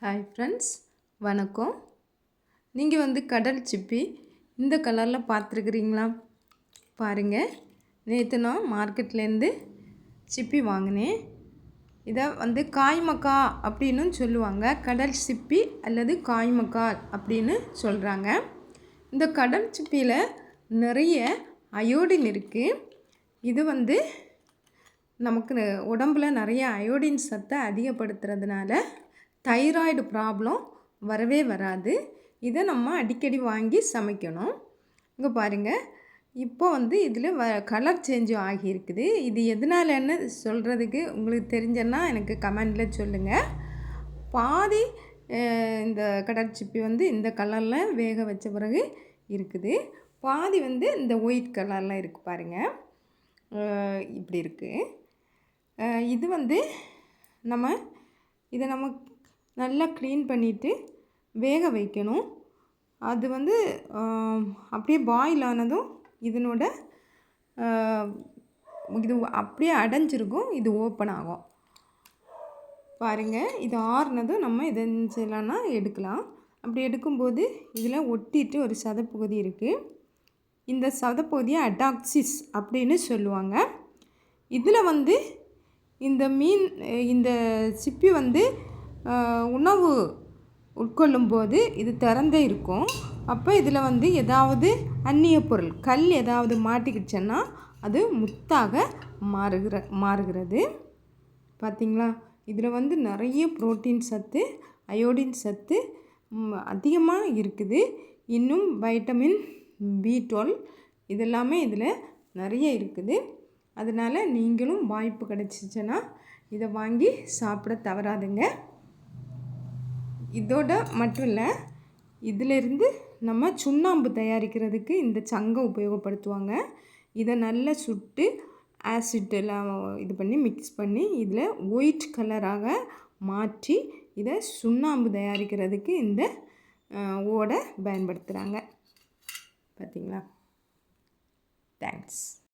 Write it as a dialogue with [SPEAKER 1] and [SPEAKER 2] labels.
[SPEAKER 1] Hi friends, வணக்கம். நீங்கள் கடல் சிப்பி இந்த கலரில் பார்த்துருக்குறீங்களா? பாருங்கள், நேற்று நான் மார்க்கெட்லேருந்து சிப்பி வாங்கினேன். இதை காய்மக்கா அப்படின்னு சொல்லுவாங்க. கடல் சிப்பி அல்லது காய்மக்கா அப்படின்னு சொல்கிறாங்க. இந்த கடல் சிப்பியில் நிறைய அயோடின் இருக்குது. இது நமக்கு உடம்புல நிறைய அயோடின் சத்தை அதிகப்படுத்துறதுனால தைராய்டு ப்ராப்ளம் வரவே வராது. இதை நம்ம அடிக்கடி வாங்கி சமைக்கணும். இங்கே பாருங்கள், இப்போ இதில் கலர் சேஞ்சும் ஆகியிருக்குது. இது எதனாலன்னு சொல்கிறதுக்கு உங்களுக்கு தெரிஞ்சன்னா எனக்கு கமெண்டில் சொல்லுங்கள். பாதி இந்த கடற்சிப்பி இந்த கலரில் வேக வச்ச பிறகு இருக்குது. பாதி இந்த ஒயிட் கலரில் இருக்குது. பாருங்கள், இப்படி இருக்குது. இது நம்ம நல்லா க்ளீன் பண்ணிவிட்டு வேக வைக்கணும். அது அப்படியே பாயில் ஆனதும் இதனோட இது அப்படியே அடைஞ்சிருக்கும். இது ஓப்பன் ஆகும். பாருங்கள், இது ஆறுனதும் நம்ம இதை செய்யலாம்னா எடுக்கலாம். அப்படி எடுக்கும்போது இதில் ஒட்டிட்டு ஒரு சதப்பகுதி இருக்குது. இந்த சதப்பகுதியை அடாக்சிஸ் அப்படின்னு சொல்லுவாங்க. இதில் இந்த சிப்பி உணவு உட்கொள்ளும்போது இது திறந்தே இருக்கும். அப்போ இதில் ஏதாவது அந்நிய பொருள் கல் ஏதாவது மாட்டிக்கிடுச்சுன்னா அது முத்தாக மாறுகிறது. பார்த்திங்களா? இதில் நிறைய புரோட்டீன் சத்து, அயோடின் சத்து அதிகமாக இருக்குது. இன்னும் வைட்டமின் B12 இதெல்லாமே இதில் நிறைய இருக்குது. அதனால் நீங்களும் வாய்ப்பு கிடச்சிச்சின்னா இதை வாங்கி சாப்பிட தவறாதுங்க. இதோட மட்டும் இல்லை, இதிலிருந்து நம்ம சுண்ணாம்பு தயாரிக்கிறதுக்கு இந்த சங்கை உபயோகப்படுத்துவாங்க. இதை நல்லா சுட்டு ஆசிட்டெல்லாம் இது பண்ணி மிக்ஸ் பண்ணி இதில் ஒயிட் கலராக மாற்றி இதை சுண்ணாம்பு தயாரிக்கிறதுக்கு இந்த ஓடை பயன்படுத்துகிறாங்க. பார்த்திங்களா? தேங்க்ஸ்.